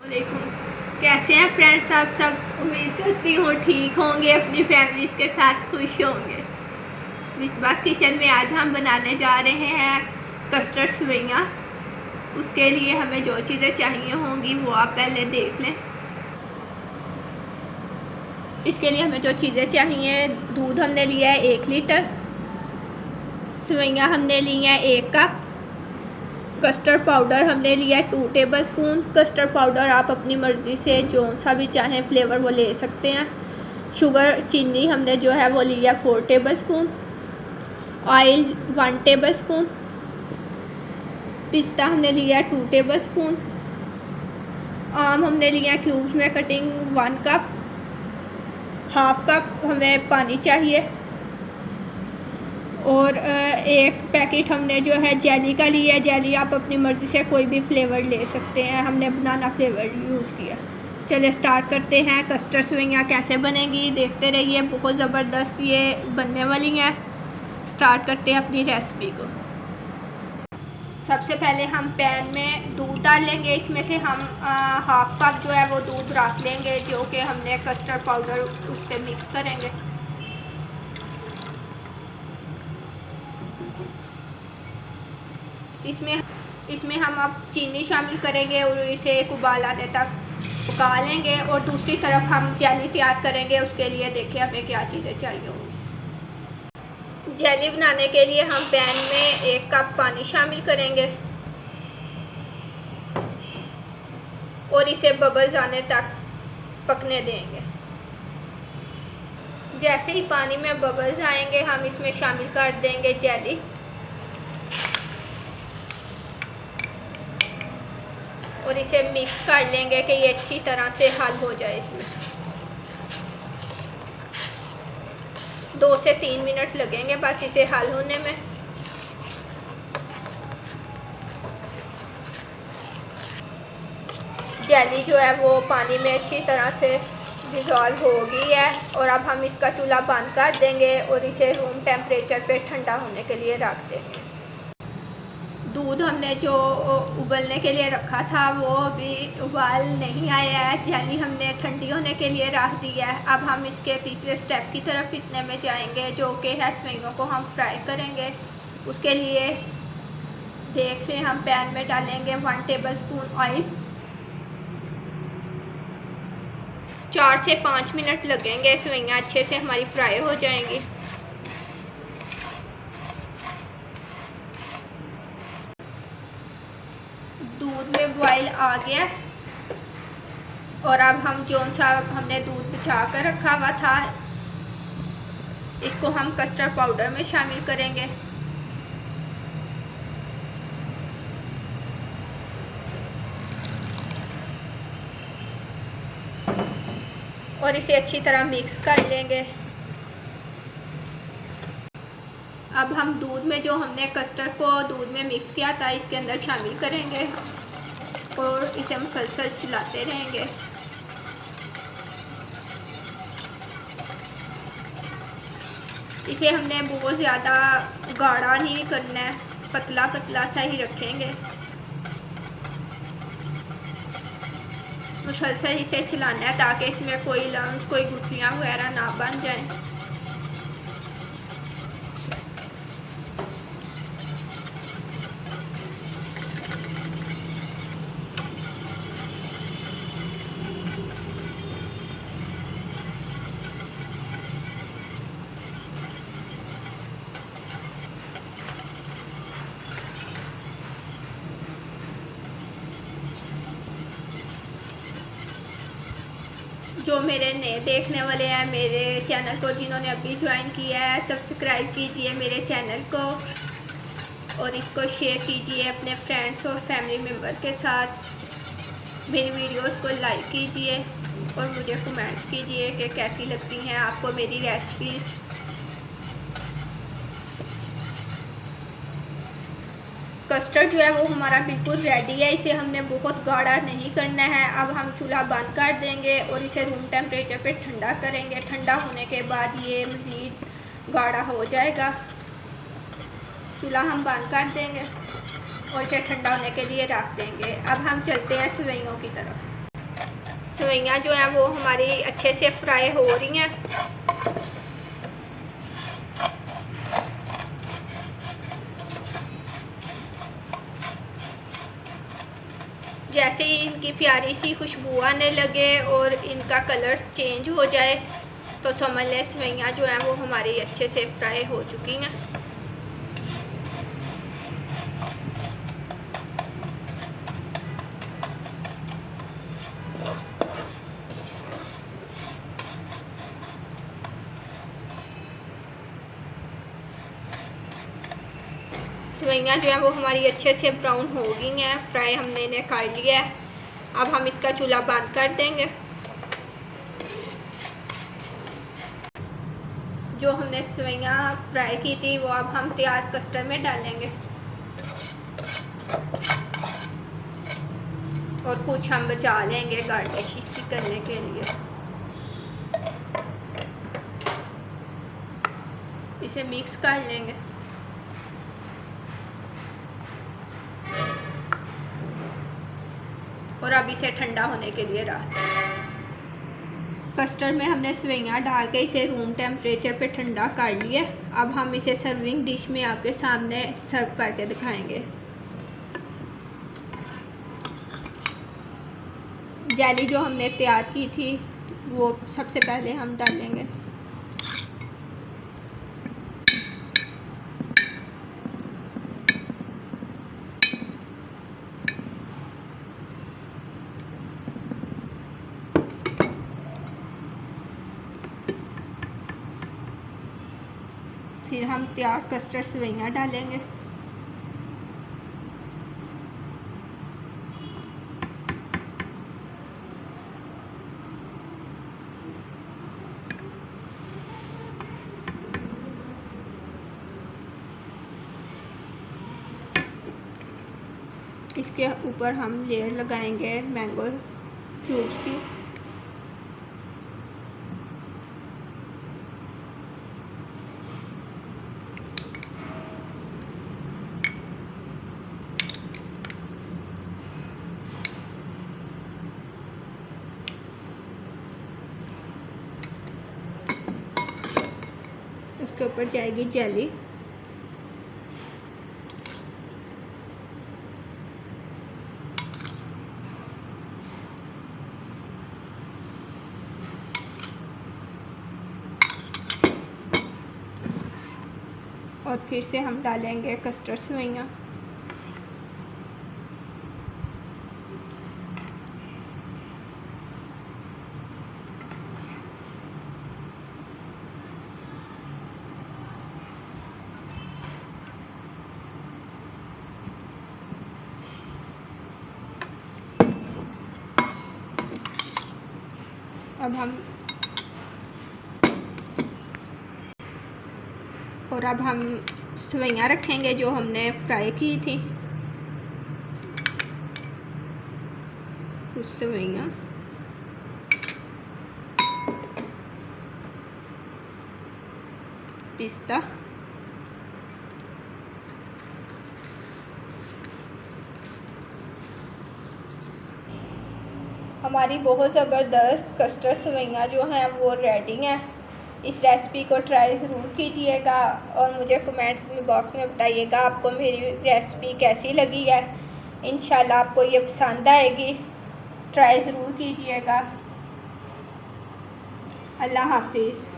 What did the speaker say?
वालेकुम। कैसे हैं फ्रेंड्स आप सब? उम्मीद करती हूँ ठीक होंगे, अपनी फैमिलीज के साथ खुश होंगे। मिसबास किचन में आज हम बनाने जा रहे हैं कस्टर्ड सेवइयाँ। उसके लिए हमें जो चीज़ें चाहिए होंगी वो आप पहले देख लें। इसके लिए हमें जो चीज़ें चाहिए, दूध हमने लिया है 1 लीटर, सेवइयाँ हमने ली हैं 1 कप, कस्टर्ड पाउडर हमने लिया है 2 टेबलस्पून। कस्टर्ड पाउडर आप अपनी मर्ज़ी से जो सा भी चाहें फ्लेवर वो ले सकते हैं। शुगर चीनी हमने जो है वो लिया 4 टेबलस्पून। Oil 1 tablespoon. पिस्ता हमने लिया 2 टेबलस्पून। आम हमने लिया क्यूब्स में कटिंग 1 कप। हाफ कप हमें पानी चाहिए। और 1 पैकेट हमने जो है जेली का लिया है। जेली आप अपनी मर्ज़ी से कोई भी फ्लेवर ले सकते हैं, हमने बनाना फ्लेवर यूज़ किया। चलिए स्टार्ट करते हैं। कस्टर्ड सेवइयाँ कैसे बनेगी देखते रहिए, बहुत ज़बरदस्त ये बनने वाली हैं। स्टार्ट करते हैं अपनी रेसिपी को। सबसे पहले हम पैन में दूध डाल लेंगे। इसमें से हम हाफ कप जो है वो दूध रख लेंगे, जो कि हमने कस्टर्ड पाउडर उससे मिक्स करेंगे। इसमें हम अब चीनी शामिल करेंगे और इसे एक उबाल आने तक पका लेंगे। और दूसरी तरफ हम जेली तैयार करेंगे। उसके लिए देखिए हमें क्या चीज़ें चाहिए होंगी। जेली बनाने के लिए हम पैन में 1 कप पानी शामिल करेंगे और इसे बबल्स आने तक पकने देंगे। जैसे ही पानी में बबल्स आएंगे हम इसमें शामिल कर देंगे जेली। और इसे मिक्स कर लेंगे कि ये अच्छी तरह से हल हो जाए। इसमें 2 से 3 मिनट लगेंगे बस इसे हल होने में। जेली जो है वो पानी में अच्छी तरह से डिज़ोल्व हो गई है। और अब हम इसका चूल्हा बंद कर देंगे और इसे रूम टेम्परेचर पे ठंडा होने के लिए रख देंगे। दूध हमने जो उबलने के लिए रखा था वो अभी उबाल नहीं आया है। जेली हमने ठंडी होने के लिए रख दी है। अब हम इसके तीसरे स्टेप की तरफ इतने में जाएंगे, जो कि है सेवइयों को हम फ्राई करेंगे। उसके लिए देख से हम पैन में डालेंगे 1 टेबलस्पून ऑयल। 4 से 5 मिनट लगेंगे, सेवइयाँ अच्छे से हमारी फ्राई हो जाएंगी। दूध में बॉयल आ गया और अब हम जो सा हमने दूध बचा कर रखा हुआ था इसको हम कस्टर्ड पाउडर में शामिल करेंगे। और इसे अच्छी तरह मिक्स कर लेंगे। अब हम दूध में जो हमने कस्टर्ड को दूध में मिक्स किया था इसके अंदर शामिल करेंगे और इसे मुसलसल चलाते रहेंगे। इसे हमने बहुत ज़्यादा गाढ़ा नहीं करना है, पतला पतला सा ही रखेंगे। मुसलसल इसे चलाना है ताकि इसमें कोई लम्स, कोई गुठलियाँ वगैरह ना बन जाएं। जो मेरे नए देखने वाले हैं मेरे चैनल को, जिन्होंने अभी ज्वाइन किया है, सब्सक्राइब कीजिए मेरे चैनल को और इसको शेयर कीजिए अपने फ्रेंड्स और फैमिली मेम्बर के साथ। मेरी वीडियोस को लाइक कीजिए और मुझे कमेंट कीजिए कि कैसी लगती हैं आपको मेरी रेसिपीज़। कस्टर्ड जो है वो हमारा बिल्कुल रेडी है। इसे हमने बहुत गाढ़ा नहीं करना है। अब हम चूल्हा बंद कर देंगे और इसे रूम टेम्परेचर पे ठंडा करेंगे। ठंडा होने के बाद ये मज़ीद गाढ़ा हो जाएगा। चूल्हा हम बंद कर देंगे और इसे ठंडा होने के लिए रख देंगे। अब हम चलते हैं सेवइयों की तरफ। सेवइयाँ जो हैं वो हमारी अच्छे से फ्राई हो रही हैं। जैसे ही इनकी प्यारी सी खुशबू आने लगे और इनका कलर चेंज हो जाए तो समझ लें सेवइयाँ जो हैं वो हमारी अच्छे से फ्राई हो चुकी हैं। सेवइयाँ जो है वो हमारी अच्छे से ब्राउन हो गई हैं, फ्राई हमने इन्हें कर लिया है। अब हम इसका चूल्हा बंद कर देंगे। जो हमने सेवइयाँ फ्राई की थी वो अब हम तैयार कस्टर्ड में डालेंगे और कुछ हम बचा लेंगे गार्निश इसकी करने के लिए। इसे मिक्स कर लेंगे। और अब इसे ठंडा होने के लिए रख दें। कस्टर्ड में हमने सेवइयाँ डाल के इसे रूम टेम्परेचर पे ठंडा कर लिया। अब हम इसे सर्विंग डिश में आपके सामने सर्व करके दिखाएंगे। जेली जो हमने तैयार की थी वो सबसे पहले हम डालेंगे। फिर हम तैयार कस्टर्ड सेवइयाँ डालेंगे। इसके ऊपर हम लेयर लगाएंगे मैंगो क्यूब्स की। उसके ऊपर जाएगी जेली। और फिर से हम डालेंगे कस्टर्ड सेवइयाँ। अब हम सेवइयाँ रखेंगे जो हमने फ्राई की थी। कुछ सेवइयाँ पिस्ता हमारी बहुत ज़बरदस्त कस्टर्ड सेवइयाँ जो हैं वो रेडी हैं। इस रेसिपी को ट्राई ज़रूर कीजिएगा और मुझे कमेंट्स में बॉक्स में बताइएगा आपको मेरी रेसिपी कैसी लगी है। इंशाल्लाह आपको ये पसंद आएगी। ट्राई ज़रूर कीजिएगा। अल्लाह हाफिज़।